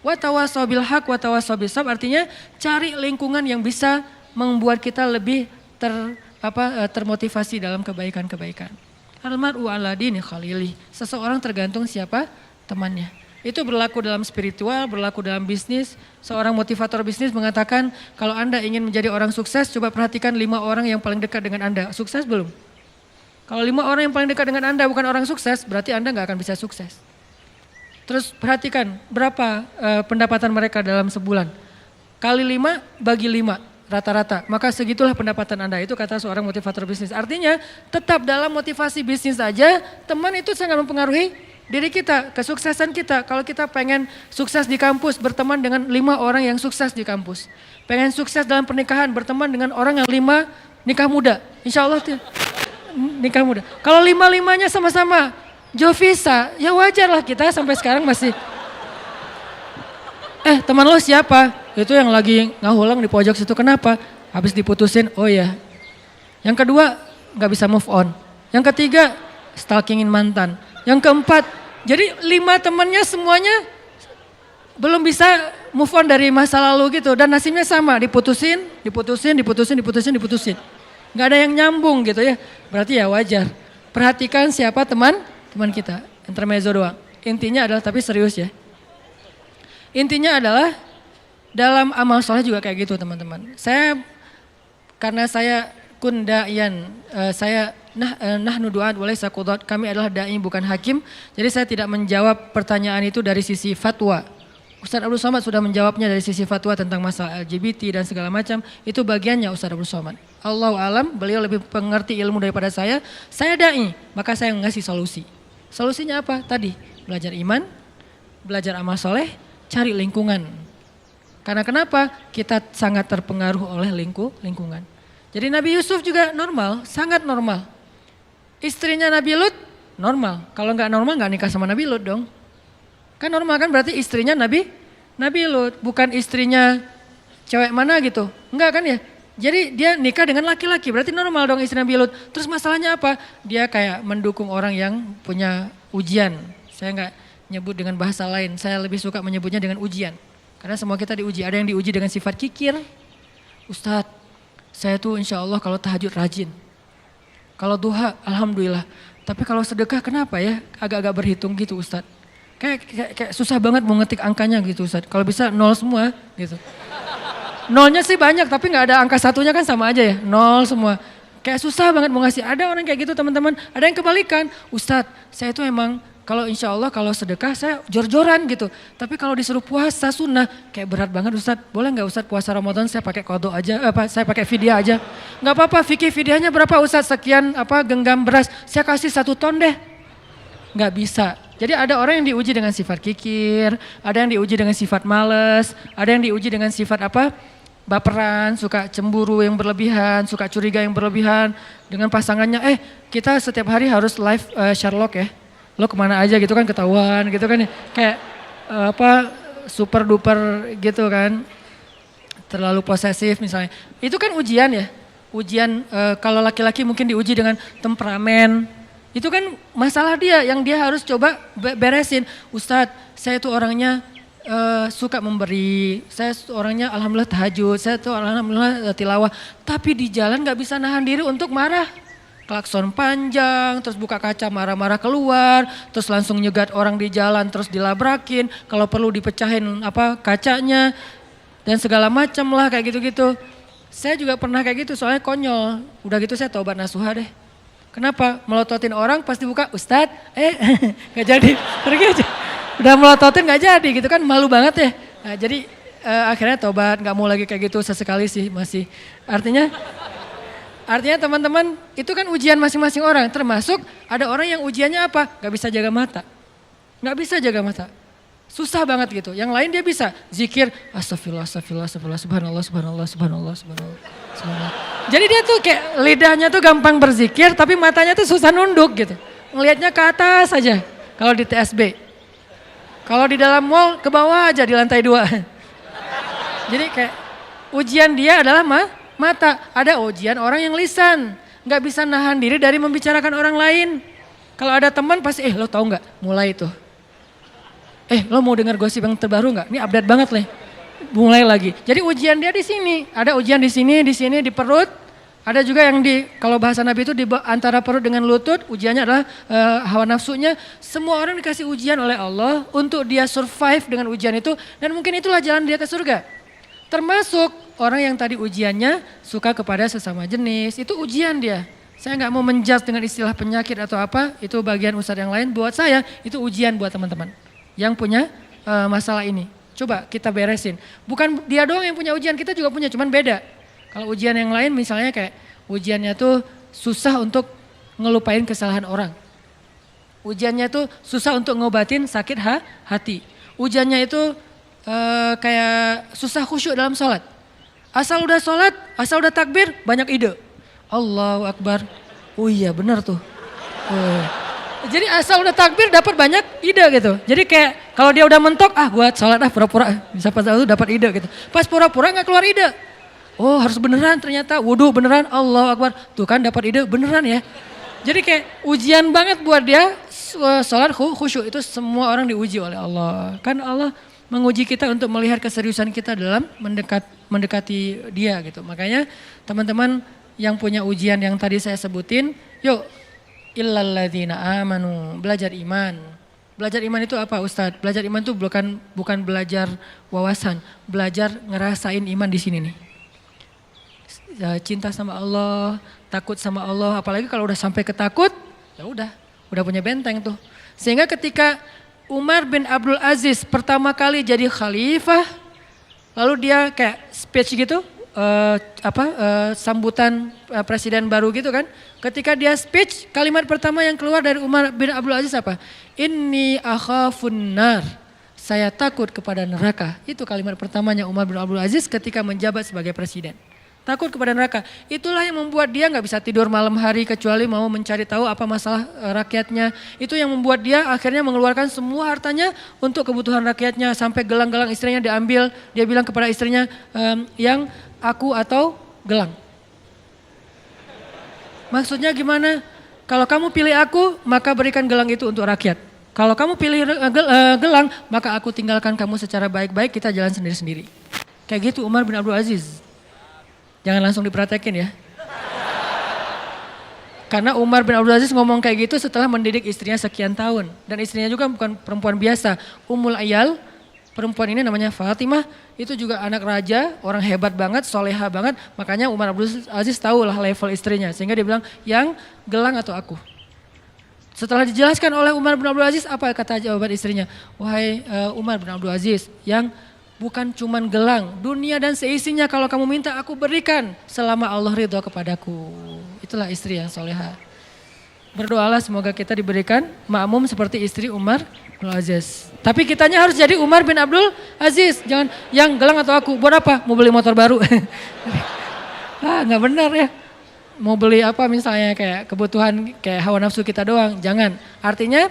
Wa tawassaw bil haq wa tawassaw bis sabr, artinya cari lingkungan yang bisa membuat kita lebih termotivasi dalam kebaikan-kebaikan. Al-mar'u ala dini khalili. Seseorang tergantung siapa temannya. Itu berlaku dalam spiritual, berlaku dalam bisnis. Seorang motivator bisnis mengatakan, kalau Anda ingin menjadi orang sukses, coba perhatikan 5 orang yang paling dekat dengan Anda. Sukses belum? Kalau 5 orang yang paling dekat dengan Anda bukan orang sukses, berarti Anda nggak akan bisa sukses. Terus perhatikan berapa pendapatan mereka dalam sebulan. Kali 5 bagi 5 rata-rata. Maka segitulah pendapatan Anda, itu kata seorang motivator bisnis. Artinya tetap dalam motivasi bisnis aja, teman itu sangat mempengaruhi diri kita, kesuksesan kita. Kalau kita pengen sukses di kampus, berteman dengan 5 orang yang sukses di kampus. Pengen sukses dalam pernikahan, berteman dengan orang yang 5 nikah muda. Insya Allah nikah muda. Kalau 5-5-nya sama-sama Jovisa, ya wajar lah kita sampai sekarang masih. Teman lo siapa? Itu yang lagi ngahulang di pojok situ, kenapa? Habis diputusin, oh ya. Yang kedua, gak bisa move on. Yang ketiga, stalkingin mantan. Yang keempat, jadi 5 temannya semuanya belum bisa move on dari masa lalu gitu. Dan nasibnya sama, diputusin. Gak ada yang nyambung gitu ya. Berarti ya wajar. Perhatikan siapa teman kita. Intermezzo doang. Intinya adalah, tapi serius ya. Intinya adalah dalam amal soleh juga kayak gitu teman-teman. Karena saya kundayan, saya nahnu du'at walaysa qudat, kami adalah da'i bukan hakim. Jadi saya tidak menjawab pertanyaan itu dari sisi fatwa. Ustaz Abdul Somad sudah menjawabnya dari sisi fatwa tentang masalah LGBT dan segala macam. Itu bagiannya Ustaz Abdul Somad. Allahu alam, beliau lebih mengerti ilmu daripada saya. Saya da'i, maka saya ngasih solusi. Solusinya apa? Tadi, belajar iman, belajar amal soleh, cari lingkungan. Karena kenapa? Kita sangat terpengaruh oleh lingkungan. Jadi Nabi Yusuf juga normal, sangat normal. Istrinya Nabi Lut normal. Kalau nggak normal nggak nikah sama Nabi Lut dong. Kan normal kan, berarti istrinya Nabi Lut, bukan istrinya cewek mana gitu. Enggak kan ya? Jadi dia nikah dengan laki-laki, berarti normal dong istri Nabi Lut. Terus masalahnya apa? Dia kayak mendukung orang yang punya ujian. Saya nggak nyebut dengan bahasa lain, saya lebih suka menyebutnya dengan ujian. Karena semua kita diuji, ada yang diuji dengan sifat kikir. Ustadz, saya tuh insya Allah kalau tahajud rajin. Kalau duha, alhamdulillah. Tapi kalau sedekah kenapa ya? Agak-agak berhitung gitu Ustadz. Kayak susah banget mau ngetik angkanya gitu Ustadz. Kalau bisa 0 semua gitu. Nolnya sih banyak tapi gak ada angka satunya kan sama aja ya. 0 semua. Kayak susah banget mau ngasih. Ada orang kayak gitu teman-teman. Ada yang kebalikan. Ustadz, saya tuh emang kalau insya Allah kalau sedekah saya jor-joran gitu. Tapi kalau disuruh puasa sunnah kayak berat banget Ustadz. Boleh gak Ustadz puasa Ramadan saya pakai qadha aja, saya pakai fidyah aja. Gak apa-apa, fikih fidyahnya berapa Ustadz? Sekian genggam beras, saya kasih 1 ton deh. Gak bisa. Jadi ada orang yang diuji dengan sifat kikir, ada yang diuji dengan sifat males, ada yang diuji dengan sifat baperan, suka cemburu yang berlebihan, suka curiga yang berlebihan dengan pasangannya. Kita setiap hari harus live Sherlock ya. Lo kemana aja gitu kan ketahuan gitu kan ya. Kayak super duper gitu kan. Terlalu posesif misalnya. Itu kan ujian ya. Ujian kalau laki-laki mungkin diuji dengan temperamen. Itu kan masalah dia yang dia harus coba beresin. Ustadz, saya tuh orangnya suka memberi, saya orangnya alhamdulillah tahajud, saya tuh alhamdulillah tilawah. Tapi di jalan gak bisa nahan diri untuk marah. Klakson panjang, terus buka kaca marah-marah keluar, terus langsung nyegat orang di jalan, terus dilabrakin. Kalau perlu dipecahin kacanya dan segala macam lah kayak gitu-gitu. Saya juga pernah kayak gitu soalnya konyol. Udah gitu saya taubat nasuha deh. Kenapa? Melototin orang pas dibuka, Ustadz, gak jadi, pergi aja. Udah melototin gak jadi gitu kan, malu banget ya. Nah, jadi akhirnya tobat, gak mau lagi kayak gitu sesekali sih masih. Artinya teman-teman itu kan ujian masing-masing orang. Termasuk ada orang yang ujiannya apa? Gak bisa jaga mata. Gak bisa jaga mata. Susah banget gitu. Yang lain dia bisa zikir, astagfirullah, astagfirullah, astagfirullah, subhanallah, subhanallah, subhanallah, subhanallah. Jadi dia tuh kayak lidahnya tuh gampang berzikir tapi matanya tuh susah nunduk gitu. Ngelihatnya ke atas aja kalau di TSB. Kalau di dalam mall ke bawah aja di lantai 2. Jadi kayak ujian dia adalah mata. Ada ujian orang yang lisan. Gak bisa nahan diri dari membicarakan orang lain. Kalau ada teman pasti lo tahu gak mulai tuh. Lo mau dengar gosip yang terbaru nggak? Ini update banget nih. Mulai lagi. Jadi ujian dia di sini. Ada ujian di sini, di perut. Ada juga yang kalau bahasa Nabi itu di antara perut dengan lutut. Ujiannya adalah hawa nafsunya. Semua orang dikasih ujian oleh Allah untuk dia survive dengan ujian itu. Dan mungkin itulah jalan dia ke surga. Termasuk orang yang tadi ujiannya suka kepada sesama jenis. Itu ujian dia. Saya nggak mau menjudge dengan istilah penyakit atau apa. Itu bagian ustadz yang lain. Buat saya itu ujian buat teman-teman yang punya masalah ini. Coba kita beresin. Bukan dia doang yang punya ujian, kita juga punya, cuman beda. Kalau ujian yang lain misalnya kayak ujiannya tuh susah untuk ngelupain kesalahan orang. Ujiannya tuh susah untuk ngobatin sakit hati. Ujiannya itu kayak susah khusyuk dalam sholat. Asal udah sholat, asal udah takbir, banyak ide. Allahu Akbar. Oh iya benar tuh. Jadi asal udah takbir dapat banyak ide gitu. Jadi kayak kalau dia udah mentok, gua sholat pura-pura. Bisa pas itu dapat ide gitu. Pas pura-pura gak keluar ide. Oh harus beneran ternyata, wudhu beneran, Allahu Akbar. Tuh kan dapat ide beneran ya. Jadi kayak ujian banget buat dia sholat khusyuk. Itu semua orang diuji oleh Allah. Kan Allah menguji kita untuk melihat keseriusan kita dalam mendekati dia gitu. Makanya teman-teman yang punya ujian yang tadi saya sebutin, yuk illalladzina amanu, belajar iman. Belajar iman itu apa Ustadz? Belajar iman itu bukan belajar wawasan, belajar ngerasain iman di sini nih. Cinta sama Allah, takut sama Allah, apalagi kalau udah sampai ketakut, ya udah punya benteng tuh. Sehingga ketika Umar bin Abdul Aziz pertama kali jadi khalifah, lalu dia kayak speech gitu, sambutan presiden baru gitu kan. Ketika dia speech, kalimat pertama yang keluar dari Umar bin Abdul Aziz apa? Inni akhafun nar. Saya takut kepada neraka. Itu kalimat pertamanya Umar bin Abdul Aziz ketika menjabat sebagai presiden. Takut kepada neraka. Itulah yang membuat dia gak bisa tidur malam hari kecuali mau mencari tahu apa masalah rakyatnya. Itu yang membuat dia akhirnya mengeluarkan semua hartanya untuk kebutuhan rakyatnya. Sampai gelang-gelang istrinya diambil. Dia bilang kepada istrinya, yang aku atau gelang. Maksudnya gimana? Kalau kamu pilih aku, maka berikan gelang itu untuk rakyat. Kalau kamu pilih gelang, maka aku tinggalkan kamu secara baik-baik, kita jalan sendiri-sendiri. Kayak gitu Umar bin Abdul Aziz. Jangan langsung dipraktekin ya. Karena Umar bin Abdul Aziz ngomong kayak gitu setelah mendidik istrinya sekian tahun. Dan istrinya juga bukan perempuan biasa. Ummul Ayal, perempuan ini namanya Fatimah. Itu juga anak raja, orang hebat banget, soleha banget. Makanya Umar bin Abdul Aziz tahu lah level istrinya. Sehingga dia bilang, yang gelang atau aku. Setelah dijelaskan oleh Umar bin Abdul Aziz, apa kata jawaban istrinya? Wahai Umar bin Abdul Aziz, yang bukan cuman gelang, dunia dan seisinya kalau kamu minta aku berikan selama Allah ridho kepadaku. Itulah istri yang soleha. Berdoalah semoga kita diberikan makmum seperti istri Umar bin Aziz. Tapi kitanya harus jadi Umar bin Abdul Aziz. Jangan yang gelang atau aku, buat apa? Mau beli motor baru. Gak benar ya. Mau beli apa misalnya kayak kebutuhan kayak hawa nafsu kita doang. Jangan. Artinya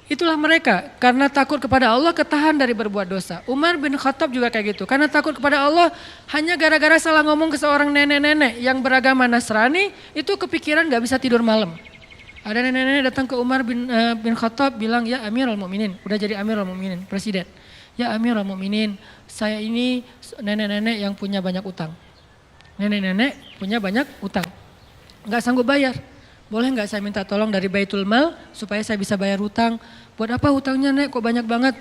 itulah mereka, karena takut kepada Allah ketahan dari berbuat dosa. Umar bin Khattab juga kayak gitu, karena takut kepada Allah hanya gara-gara salah ngomong ke seorang nenek-nenek yang beragama Nasrani, itu kepikiran gak bisa tidur malam. Ada nenek-nenek datang ke Umar bin Khattab bilang, ya Amirul Mukminin, udah jadi Amirul Mukminin, presiden. Ya Amirul Mukminin, saya ini nenek-nenek yang punya banyak utang. Nenek-nenek punya banyak utang, gak sanggup bayar. Boleh nggak saya minta tolong dari Baitul Mal supaya saya bisa bayar hutang. Buat apa hutangnya Nek, kok banyak banget?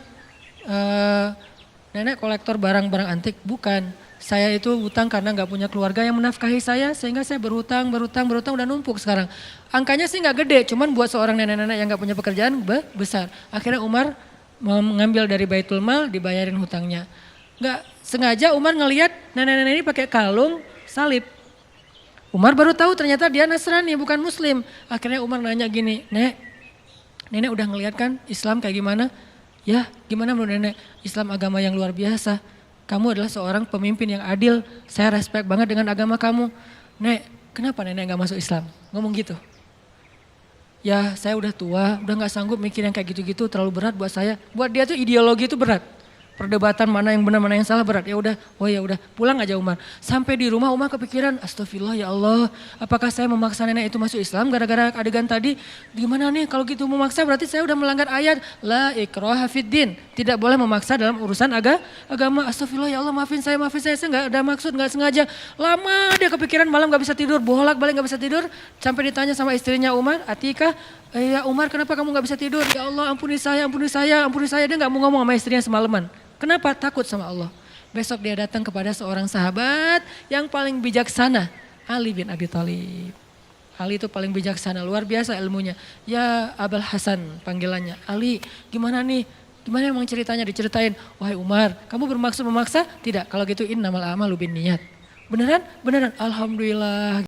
Nenek kolektor barang-barang antik? Bukan. Saya itu hutang karena nggak punya keluarga yang menafkahi saya sehingga saya berhutang udah numpuk sekarang. Angkanya sih nggak gede, cuman buat seorang nenek-nenek yang nggak punya pekerjaan besar. Akhirnya Umar mengambil dari Baitul Mal dibayarin hutangnya. Nggak sengaja Umar ngelihat nenek-nenek ini pakai kalung salib. Umar baru tahu ternyata dia Nasrani bukan Muslim. Akhirnya Umar nanya gini, nenek udah ngeliat kan Islam kayak gimana? Ya gimana menurut nenek? Islam agama yang luar biasa. Kamu adalah seorang pemimpin yang adil. Saya respect banget dengan agama kamu. Nek, kenapa nenek gak masuk Islam? Ngomong gitu. Ya saya udah tua, udah gak sanggup mikir yang kayak gitu-gitu terlalu berat buat saya. Buat dia tuh ideologi itu berat. perdebatan mana yang benar mana yang salah berat. Ya udah, oh ya udah, pulang aja Umar. Sampai di rumah Umar kepikiran, astagfirullah ya Allah, apakah saya memaksa nenek itu masuk Islam gara-gara adegan tadi? Gimana nih kalau gitu memaksa berarti saya udah melanggar ayat la ikraha fiddin. Tidak boleh memaksa dalam urusan agama. Astagfirullah ya Allah, maafin saya nggak ada maksud, nggak sengaja. Lama dia kepikiran, malam nggak bisa tidur, bolak-balik nggak bisa tidur. Sampai ditanya sama istrinya Umar, Atikah, ya Umar kenapa kamu nggak bisa tidur? Ya Allah ampuni saya. Dia nggak mau ngomong sama istrinya semalaman. Kenapa? Takut sama Allah. Besok dia datang kepada seorang sahabat yang paling bijaksana, Ali bin Abi Thalib. Ali itu paling bijaksana, luar biasa ilmunya. Ya Abul Hasan panggilannya. Ali gimana nih? Gimana emang ceritanya? Diceritain. Wahai Umar, kamu bermaksud memaksa? Tidak, kalau gitu innamal a'malu binniyat. Beneran? Beneran. Alhamdulillah.